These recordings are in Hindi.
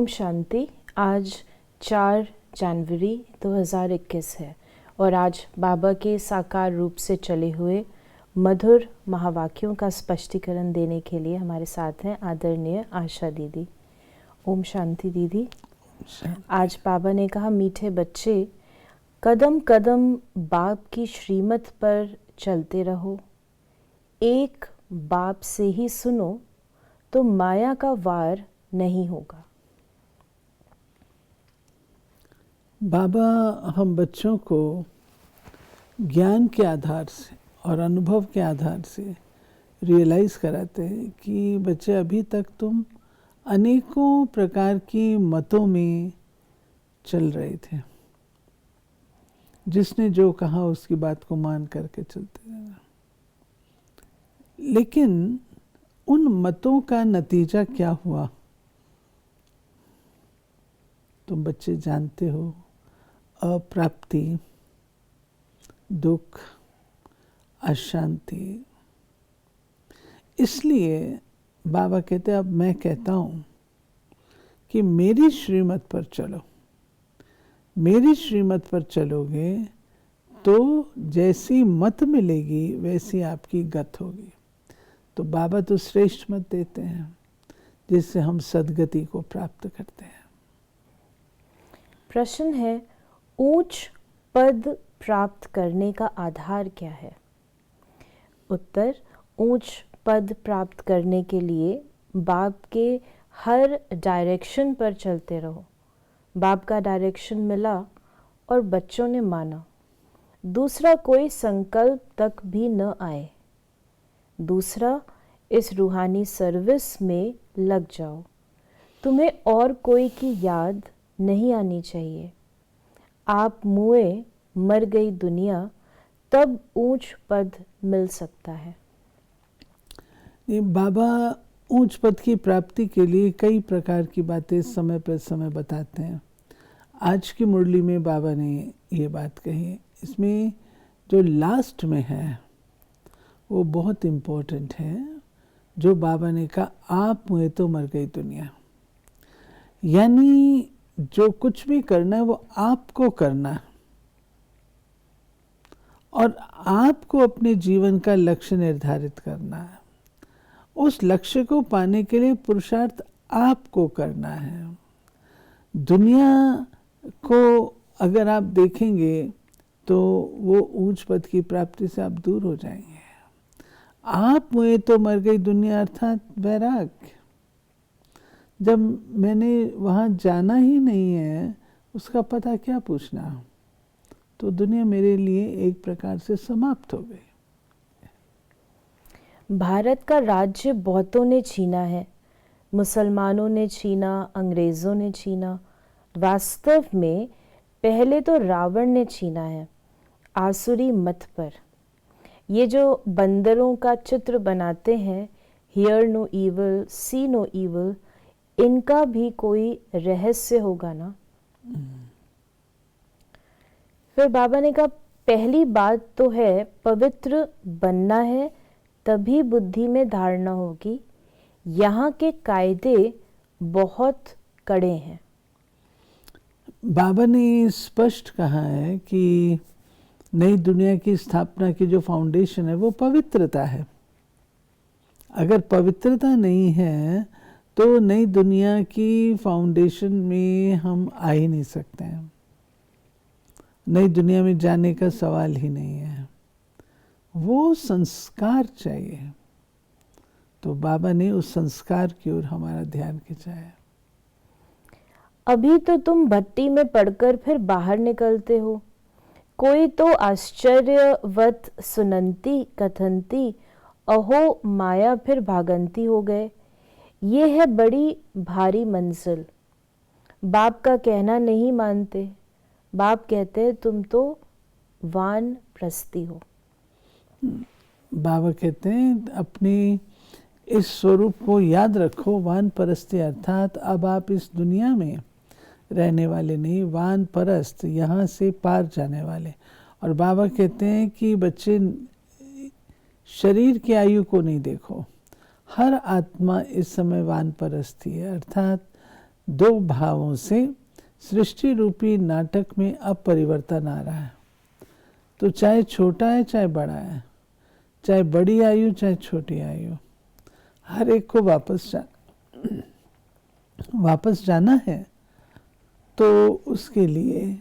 ओम शांति। आज 4 जनवरी 2021 है और आज बाबा के साकार रूप से चले हुए मधुर महावाक्यों का स्पष्टीकरण देने के लिए हमारे साथ हैं आदरणीय आशा दीदी। ओम शांति दीदी। आज बाबा ने कहा, मीठे बच्चे, कदम कदम बाप की श्रीमत पर चलते रहो, एक बाप से ही सुनो तो माया का वार नहीं होगा। बाबा हम बच्चों को ज्ञान के आधार से और अनुभव के आधार से रियलाइज़ कराते हैं कि बच्चे अभी तक तुम अनेकों प्रकार की मतों में चल रहे थे, जिसने जो कहा उसकी बात को मान करके चलते रहना। लेकिन उन मतों का नतीजा क्या हुआ तुम बच्चे जानते हो। अप्राप्ति, दुख, अशांति। इसलिए बाबा कहते अब मैं कहता हूँ कि मेरी श्रीमत पर चलो। मेरी श्रीमत पर चलोगे तो जैसी मत मिलेगी वैसी आपकी गत होगी। तो बाबा तो श्रेष्ठ मत देते हैं जिससे हम सद्गति को प्राप्त करते हैं। प्रश्न है, ऊंच पद प्राप्त करने का आधार क्या है? उत्तर, ऊंच पद प्राप्त करने के लिए बाप के हर डायरेक्शन पर चलते रहो। बाप का डायरेक्शन मिला और बच्चों ने माना। दूसरा कोई संकल्प तक भी न आए। दूसरा, इस रूहानी सर्विस में लग जाओ। तुम्हें और कोई की याद नहीं आनी चाहिए। आप मुए मर गई दुनिया, तब ऊंच पद मिल सकता है। बाबा ऊंच पद की प्राप्ति के लिए कई प्रकार की बातें समय पर समय बताते हैं। आज की मुरली में बाबा ने ये बात कही। इसमें जो लास्ट में है वो बहुत इम्पोर्टेंट है। जो बाबा ने कहा, आप मुए तो मर गई दुनिया, यानी जो कुछ भी करना है वो आपको करना है और आपको अपने जीवन का लक्ष्य निर्धारित करना है। उस लक्ष्य को पाने के लिए पुरुषार्थ आपको करना है। दुनिया को अगर आप देखेंगे तो वो ऊंच पद की प्राप्ति से आप दूर हो जाएंगे। आप मुए तो मर गई दुनिया अर्थात वैराग्य। जब मैंने वहाँ जाना ही नहीं है उसका पता क्या पूछना, तो दुनिया मेरे लिए एक प्रकार से समाप्त हो गई। भारत का राज्य बहुतों ने छीना है। मुसलमानों ने छीना, अंग्रेज़ों ने छीना। वास्तव में पहले तो रावण ने छीना है, आसुरी मत पर। ये जो बंदरों का चित्र बनाते हैं, hear no evil, see no evil, इनका भी कोई रहस्य होगा ना। फिर बाबा ने कहा, पहली बात तो है पवित्र बनना है, तभी बुद्धि में धारणा होगी। यहाँ के कायदे बहुत कड़े हैं। बाबा ने स्पष्ट कहा है कि नई दुनिया की स्थापना की जो फाउंडेशन है वो पवित्रता है। अगर पवित्रता नहीं है तो नई दुनिया की फाउंडेशन में हम आ ही नहीं सकते हैं। नई दुनिया में जाने का सवाल ही नहीं है। वो संस्कार चाहिए। तो बाबा ने उस संस्कार की ओर हमारा ध्यान खिंचाया। अभी तो तुम भट्टी में पड़कर फिर बाहर निकलते हो। कोई तो आश्चर्यवत सुनंती कथनती, अहो माया फिर भागंती हो गए। ये है बड़ी भारी मंजिल। बाप का कहना नहीं मानते। बाप कहते हैं तुम तो वान प्रस्ती हो। बाबा कहते हैं अपने इस स्वरूप को याद रखो। वान परस्ती अर्थात अब आप इस दुनिया में रहने वाले नहीं, वान परस्त, यहाँ से पार जाने वाले। और बाबा कहते हैं कि बच्चे शरीर की आयु को नहीं देखो। हर आत्मा इस समय वान परस्ती है, अर्थात दो भावों से सृष्टि रूपी नाटक में अब परिवर्तन आ रहा है। तो चाहे छोटा है चाहे बड़ा है, चाहे बड़ी आयु चाहे छोटी आयु, हर एक को वापस जाना है। तो उसके लिए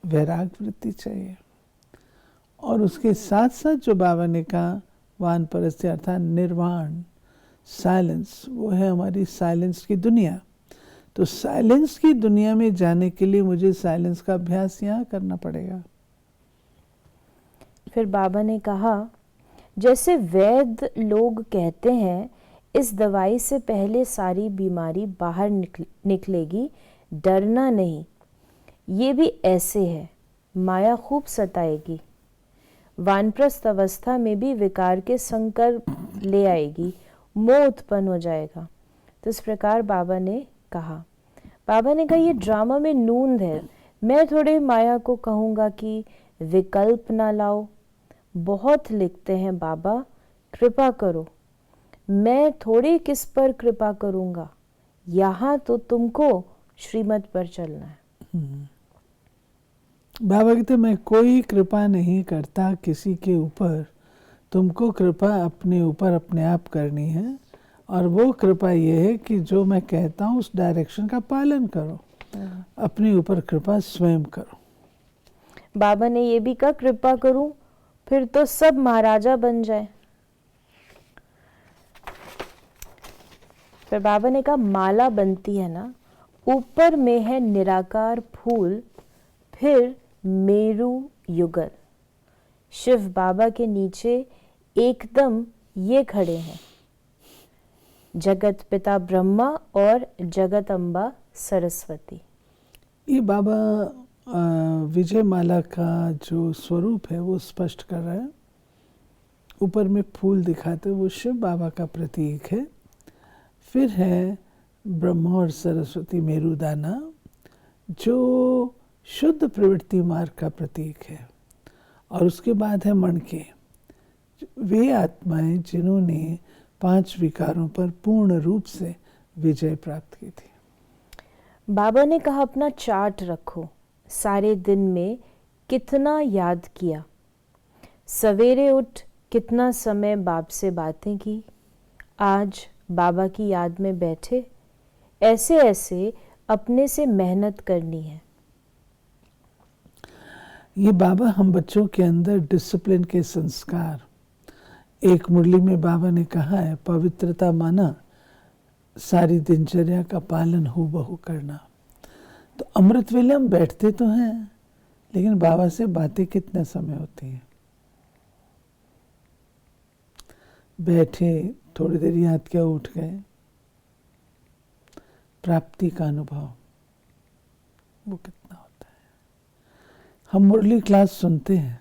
वैराग वृत्ति चाहिए। और उसके साथ साथ जो बाबा ने कहा वानप्रस्थी अर्थात निर्वाण, साइलेंस, वो है हमारी साइलेंस की दुनिया। तो साइलेंस की दुनिया में जाने के लिए मुझे साइलेंस का अभ्यास यहाँ करना पड़ेगा। फिर बाबा ने कहा, जैसे वैद्य लोग कहते हैं इस दवाई से पहले सारी बीमारी बाहर निकलेगी, डरना नहीं, ये भी ऐसे है, माया खूब सताएगी, वानप्रस्थ अवस्था में भी विकार के संकल्प ले आएगी, मोह उत्पन्न हो जाएगा। तो इस प्रकार बाबा ने कहा ये ड्रामा में नूंद है, मैं थोड़े माया को कहूँगा कि विकल्प ना लाओ। बहुत लिखते हैं बाबा, कृपा करो, मैं थोड़े किस पर कृपा करूँगा, यहाँ तो तुमको श्रीमत पर चलना है। बाबा कहते मैं कोई कृपा नहीं करता किसी के ऊपर, तुमको कृपा अपने ऊपर अपने आप करनी है। और वो कृपा ये है कि जो मैं कहता हूँ उस डायरेक्शन का पालन करो, अपने ऊपर कृपा स्वयं करो। बाबा ने ये भी कहा कृपा करूं फिर तो सब महाराजा बन जाए। फिर बाबा ने कहा माला बनती है ना, ऊपर में है निराकार फूल, फिर मेरू युगल। शिव बाबा के नीचे एकदम ये खड़े हैं, जगत पिता ब्रह्मा और जगत अम्बा सरस्वती। ये बाबा विजय माला का जो स्वरूप है वो स्पष्ट कर रहा है। ऊपर में फूल दिखाते वो शिव बाबा का प्रतीक है। फिर है ब्रह्मा और सरस्वती मेरुदाना जो शुद्ध प्रवृत्ति मार्ग का प्रतीक है। और उसके बाद है मणके, वे आत्माएं जिन्होंने 5 विकारों पर पूर्ण रूप से विजय प्राप्त की थी। बाबा ने कहा अपना चार्ट रखो, सारे दिन में कितना याद किया, सवेरे उठ कितना समय बाप से बातें की, आज बाबा की याद में बैठे, ऐसे ऐसे अपने से मेहनत करनी है। ये बाबा हम बच्चों के अंदर डिसिप्लिन के संस्कार, एक मुरली में बाबा ने कहा है पवित्रता माना सारी दिनचर्या का पालन हूबहू करना। तो अमृत वेले हम बैठते तो हैं, लेकिन बाबा से बातें कितना समय होती हैं। बैठे थोड़ी देर याद किया, उठ गए, प्राप्ति का अनुभव वो कितना होता है। हम मुरली क्लास सुनते हैं,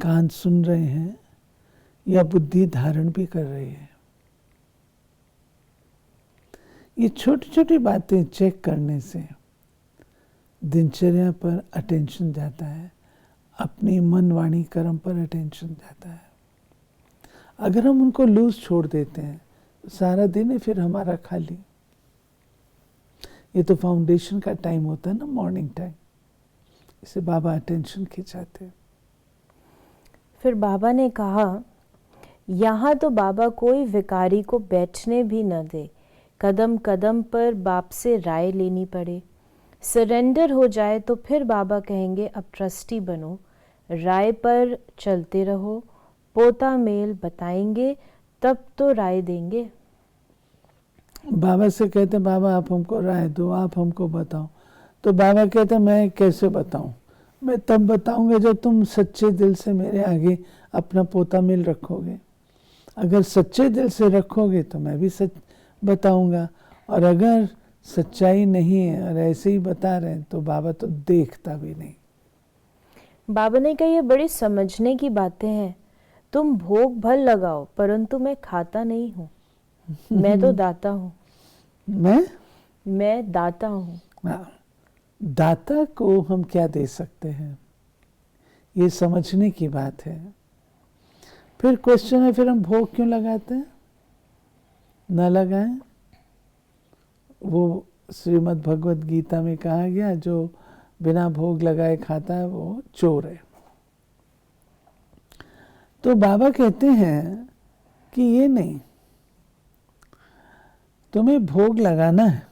कान सुन रहे हैं या बुद्धि धारण भी कर रही है। ये छोटी छोटी बातें चेक करने से दिनचर्या पर अटेंशन जाता है, अपनी मन वाणी कर्म पर अटेंशन जाता है। अगर हम उनको लूज छोड़ देते हैं तो सारा दिन है फिर हमारा खाली। ये तो फाउंडेशन का टाइम होता है ना, मॉर्निंग टाइम, इसे बाबा अटेंशन खिंचाते हैं। फिर बाबा ने कहा यहाँ तो बाबा कोई विकारी को बैठने भी न दे, कदम कदम पर बाप से राय लेनी पड़े, सरेंडर हो जाए तो फिर बाबा कहेंगे अब ट्रस्टी बनो, राय पर चलते रहो, पोता मेल बताएंगे तब तो राय देंगे। बाबा से कहते बाबा आप हमको राय दो, आप हमको बताओ। तो बाबा कहते मैं कैसे बताऊं, मैं तब बताऊंगा जब तुम सच्चे दिल से मेरे आगे अपना पोता मेल रखोगे। अगर सच्चे दिल से रखोगे तो मैं भी सच बताऊंगा, और अगर सच्चाई नहीं है और ऐसे ही बता रहे हैं तो बाबा तो देखता भी नहीं। बाबा ने कहा ये बड़ी समझने की बातें हैं, तुम भोग भल लगाओ परंतु मैं खाता नहीं हूँ, मैं तो दाता हूँ। मैं दाता हूँ। दाता को हम क्या दे सकते हैं, ये समझने की बात है। फिर क्वेश्चन है फिर हम भोग क्यों लगाते हैं? न लगाएं। वो श्रीमद् भगवत गीता में कहा गया, जो बिना भोग लगाए खाता है वो चोर है। तो बाबा कहते हैं कि ये नहीं, तुम्हें भोग लगाना है।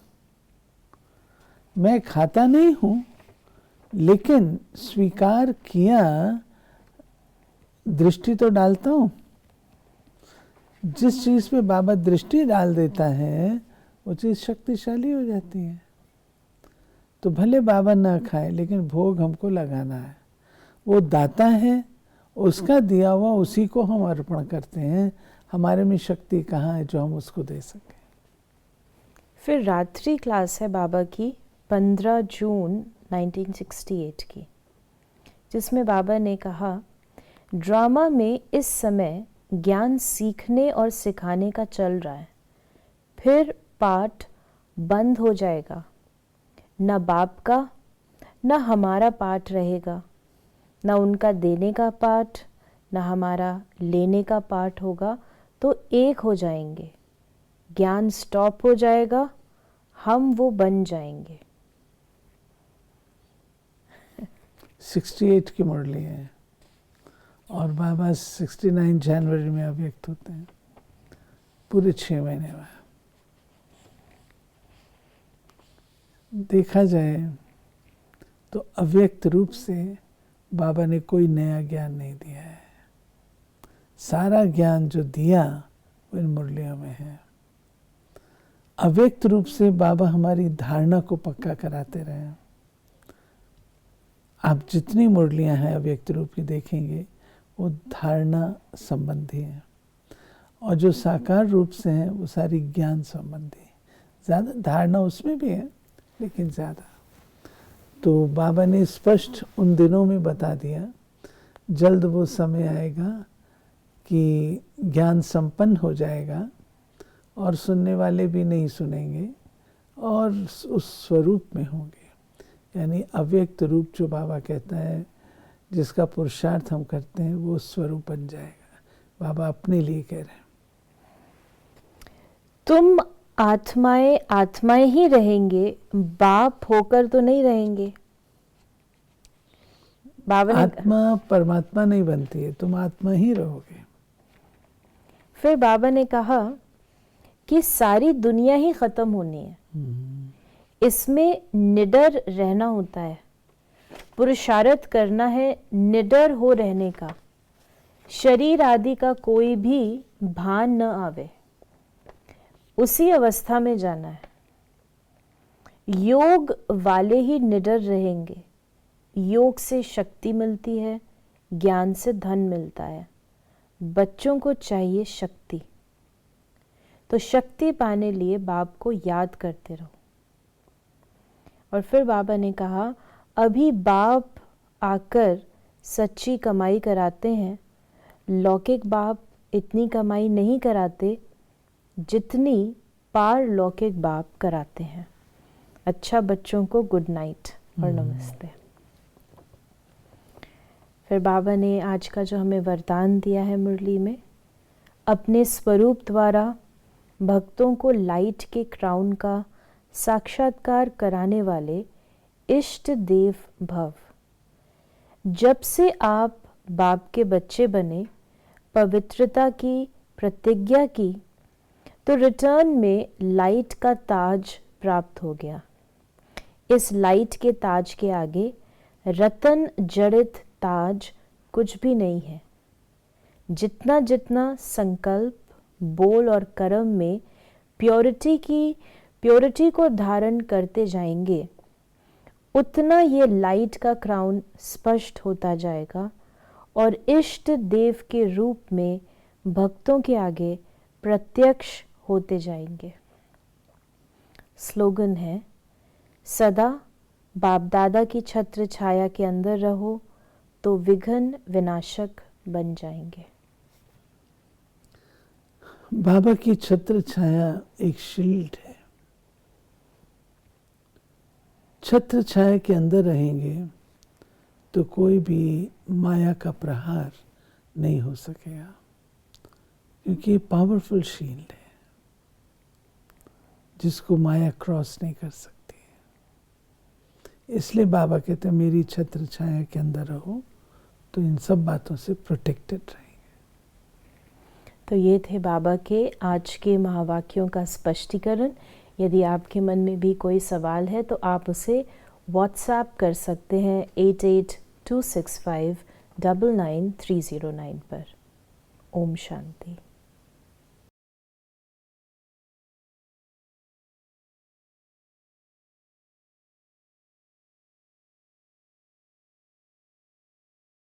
मैं खाता नहीं हूं, लेकिन स्वीकार किया, दृष्टि तो डालता हूं। जिस चीज पे बाबा दृष्टि डाल देता है वो चीज शक्तिशाली हो जाती है। तो भले बाबा ना खाए, लेकिन भोग हमको लगाना है। वो दाता है, उसका दिया हुआ उसी को हम अर्पण करते हैं। हमारे में शक्ति कहाँ है जो हम उसको दे सकें। फिर रात्रि क्लास है बाबा की 15 जून 1968 की, जिसमें बाबा ने कहा, ड्रामा में इस समय ज्ञान सीखने और सिखाने का चल रहा है। फिर पाठ बंद हो जाएगा, न बाप का न हमारा पाठ रहेगा, न उनका देने का पाठ न हमारा लेने का पाठ होगा। तो एक हो जाएंगे, ज्ञान स्टॉप हो जाएगा, हम वो बन जाएंगे। 68 की मुरली है और बाबा 69 जनवरी में अव्यक्त होते हैं, पूरे 6 महीने में। देखा जाए तो अव्यक्त रूप से बाबा ने कोई नया ज्ञान नहीं दिया है। सारा ज्ञान जो दिया वो इन मुरलियों में है। अव्यक्त रूप से बाबा हमारी धारणा को पक्का कराते रहे। आप जितनी मुरलियां हैं अव्यक्त रूप की देखेंगे, वो धारणा संबंधी है, और जो साकार रूप से हैं वो सारी ज्ञान संबंधी है। ज़्यादा धारणा उसमें भी है, लेकिन ज़्यादा। तो बाबा ने स्पष्ट उन दिनों में बता दिया, जल्द वो समय आएगा कि ज्ञान संपन्न हो जाएगा और सुनने वाले भी नहीं सुनेंगे और उस स्वरूप में होंगे। यानी अव्यक्त रूप जो बाबा कहता है, जिसका पुरुषार्थ हम करते हैं, वो स्वरूप बन जाएगा। बाबा अपने लिए कह रहे हैं, तुम आत्माएं आत्माएं ही रहेंगे, बाप होकर तो नहीं रहेंगे। बाबा ने आत्मा परमात्मा नहीं बनती है, तुम आत्मा ही रहोगे। फिर बाबा ने कहा कि सारी दुनिया ही खत्म होनी है, इसमें निडर रहना होता है, पुरुषार्थ करना है निडर हो रहने का, शरीर आदि का कोई भी भान न आवे, उसी अवस्था में जाना है। योग वाले ही निडर रहेंगे। योग से शक्ति मिलती है, ज्ञान से धन मिलता है। बच्चों को चाहिए शक्ति, तो शक्ति पाने लिए बाप को याद करते रहो। और फिर बाबा ने कहा, अभी बाप आकर सच्ची कमाई कराते हैं, लौकिक बाप इतनी कमाई नहीं कराते जितनी पारलौकिक बाप कराते हैं। अच्छा बच्चों को गुड नाइट और नमस्ते। फिर बाबा ने आज का जो हमें वरदान दिया है मुरली में, अपने स्वरूप द्वारा भक्तों को लाइट के क्राउन का साक्षात्कार कराने वाले इष्ट देव भव। जब से आप बाप के बच्चे बने, पवित्रता की प्रतिज्ञा की, तो रिटर्न में लाइट का ताज प्राप्त हो गया। इस लाइट के ताज के आगे रतन जड़ित ताज कुछ भी नहीं है। जितना जितना संकल्प, बोल और कर्म में प्योरिटी को धारण करते जाएंगे, उतना ये लाइट का क्राउन स्पष्ट होता जाएगा और इष्ट देव के रूप में भक्तों के आगे प्रत्यक्ष होते जाएंगे। स्लोगन है, सदा बाप दादा की छत्र छाया के अंदर रहो तो विघ्न विनाशक बन जाएंगे। बाबा की छत्र छाया एक शील्ड है। छत्र छाया के अंदर रहेंगे तो कोई भी माया का प्रहार नहीं हो सकेगा, क्योंकि ये पावरफुल शील्ड है। जिसको माया क्रॉस नहीं कर सकती। इसलिए बाबा कहते हैं मेरी छत्र छाया के अंदर रहो, तो इन सब बातों से प्रोटेक्टेड रहेंगे। तो ये थे बाबा के आज के महावाक्यों का स्पष्टीकरण। यदि आपके मन में भी कोई सवाल है तो आप उसे व्हाट्सएप कर सकते हैं 8826599309 पर। ओम शांति।